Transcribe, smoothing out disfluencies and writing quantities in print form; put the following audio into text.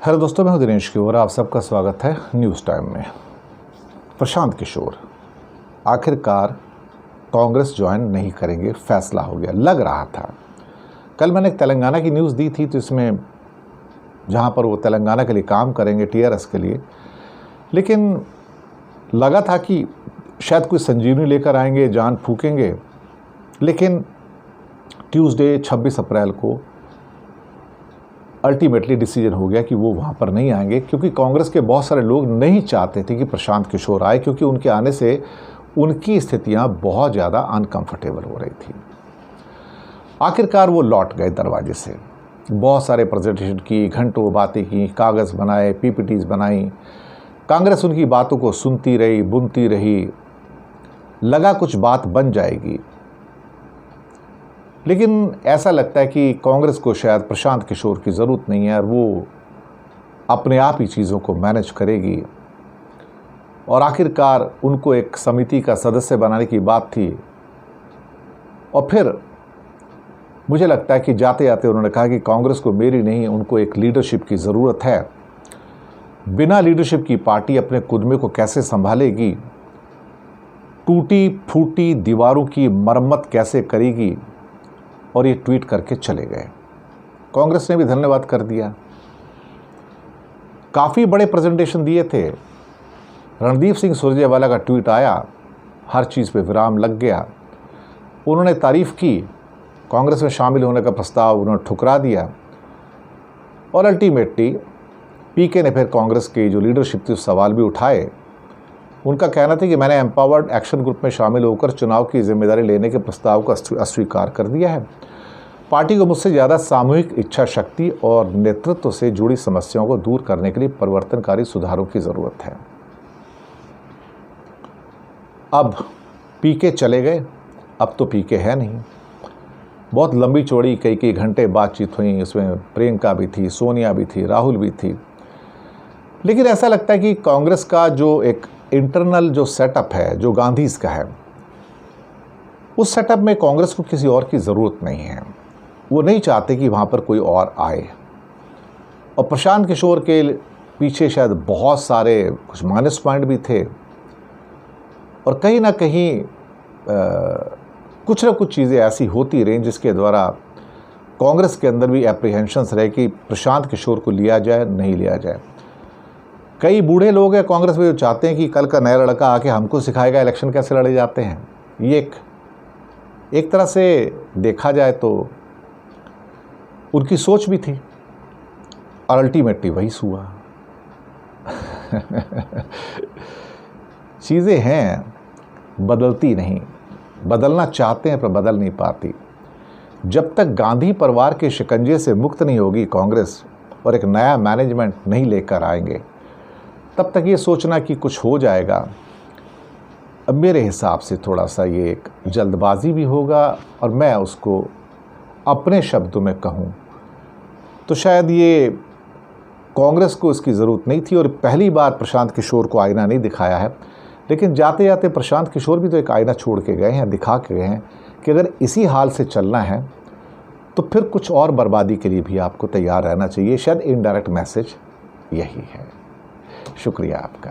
Hello दोस्तों, मैं हूं दिनेश किशोर। आप सबका स्वागत है न्यूज़ टाइम में। प्रशांत किशोर आखिरकार कांग्रेस ज्वाइन नहीं करेंगे, फैसला हो गया। लग रहा था, कल मैंने तेलंगाना की न्यूज़ दी थी, तो इसमें जहां पर वो तेलंगाना के लिए काम करेंगे, टीआरएस के लिए, लेकिन लगा था कि शायद कोई संजीवनी लेकर आएंगे, जान फूकेंगे। लेकिन ट्यूसडे 26 अप्रैल को अल्टीमेटली डिसीजन हो गया कि वो वहाँ पर नहीं आएंगे, क्योंकि कांग्रेस के बहुत सारे लोग नहीं चाहते थे कि प्रशांत किशोर आए, क्योंकि उनके आने से उनकी स्थितियाँ बहुत ज़्यादा अनकंफर्टेबल हो रही थी। आखिरकार वो लौट गए दरवाजे से। बहुत सारे प्रेजेंटेशन की, घंटों बातें की, कागज़ बनाए, पीपीटीज बनाई। कांग्रेस उनकी बातों को सुनती रही, बुनती रही। लगा कुछ बात बन जाएगी, लेकिन ऐसा लगता है कि कांग्रेस को शायद प्रशांत किशोर की ज़रूरत नहीं है और वो अपने आप ही चीज़ों को मैनेज करेगी। और आखिरकार उनको एक समिति का सदस्य बनाने की बात थी, और फिर मुझे लगता है कि जाते जाते उन्होंने कहा कि कांग्रेस को मेरी नहीं, उनको एक लीडरशिप की ज़रूरत है। बिना लीडरशिप की पार्टी अपने कुदमे को कैसे संभालेगी, टूटी फूटी दीवारों की मरम्मत कैसे करेगी। और ये ट्वीट करके चले गए। कांग्रेस ने भी धन्यवाद कर दिया। काफ़ी बड़े प्रेजेंटेशन दिए थे। रणदीप सिंह सुरजेवाला का ट्वीट आया, हर चीज़ पे विराम लग गया। उन्होंने तारीफ़ की, कांग्रेस में शामिल होने का प्रस्ताव उन्होंने ठुकरा दिया। और अल्टीमेटली पीके ने फिर कांग्रेस की जो लीडरशिप थी उस सवाल भी उठाए। उनका कहना था कि मैंने एम्पावर्ड एक्शन ग्रुप में शामिल होकर चुनाव की जिम्मेदारी लेने के प्रस्ताव को अस्वीकार कर दिया है। पार्टी को मुझसे ज़्यादा सामूहिक इच्छा शक्ति और नेतृत्व से जुड़ी समस्याओं को दूर करने के लिए परिवर्तनकारी सुधारों की ज़रूरत है। अब पीके चले गए, अब तो पीके है नहीं। बहुत लंबी चौड़ी कई घंटे बातचीत हुई, उसमें प्रियंका भी थी, सोनिया भी थी, राहुल भी थी। लेकिन ऐसा लगता है कि कांग्रेस का जो एक इंटरनल जो सेटअप है, जो गांधीज का है, उस सेटअप में कांग्रेस को किसी और की ज़रूरत नहीं है। वो नहीं चाहते कि वहाँ पर कोई और आए। और प्रशांत किशोर के पीछे शायद बहुत सारे कुछ माइनस पॉइंट भी थे, और कहीं ना कहीं कुछ ना कुछ चीज़ें ऐसी होती रहीं जिसके द्वारा कांग्रेस के अंदर भी एप्रीहेंशंस रहे कि प्रशांत किशोर को लिया जाए, नहीं लिया जाए। कई बूढ़े लोग हैं कांग्रेस में जो चाहते हैं कि कल का नया लड़का आके हमको सिखाएगा इलेक्शन कैसे लड़े जाते हैं। ये एक तरह से देखा जाए तो उनकी सोच भी थी, और अल्टीमेटली वही हुआ। चीज़ें हैं, बदलती नहीं। बदलना चाहते हैं पर बदल नहीं पाती। जब तक गांधी परिवार के शिकंजे से मुक्त नहीं होगी कांग्रेस और एक नया मैनेजमेंट नहीं लेकर आएंगे, तब तक ये सोचना कि कुछ हो जाएगा, अब मेरे हिसाब से थोड़ा सा ये एक जल्दबाजी भी होगा। और मैं उसको अपने शब्दों में कहूँ तो शायद ये कांग्रेस को इसकी ज़रूरत नहीं थी, और पहली बार प्रशांत किशोर को आईना नहीं दिखाया है। लेकिन जाते जाते प्रशांत किशोर भी तो एक आईना छोड़ के गए हैं, दिखा के गए हैं कि अगर इसी हाल से चलना है तो फिर कुछ और बर्बादी के लिए भी आपको तैयार रहना चाहिए। शायद इनडायरेक्ट मैसेज यही है। शुक्रिया आपका।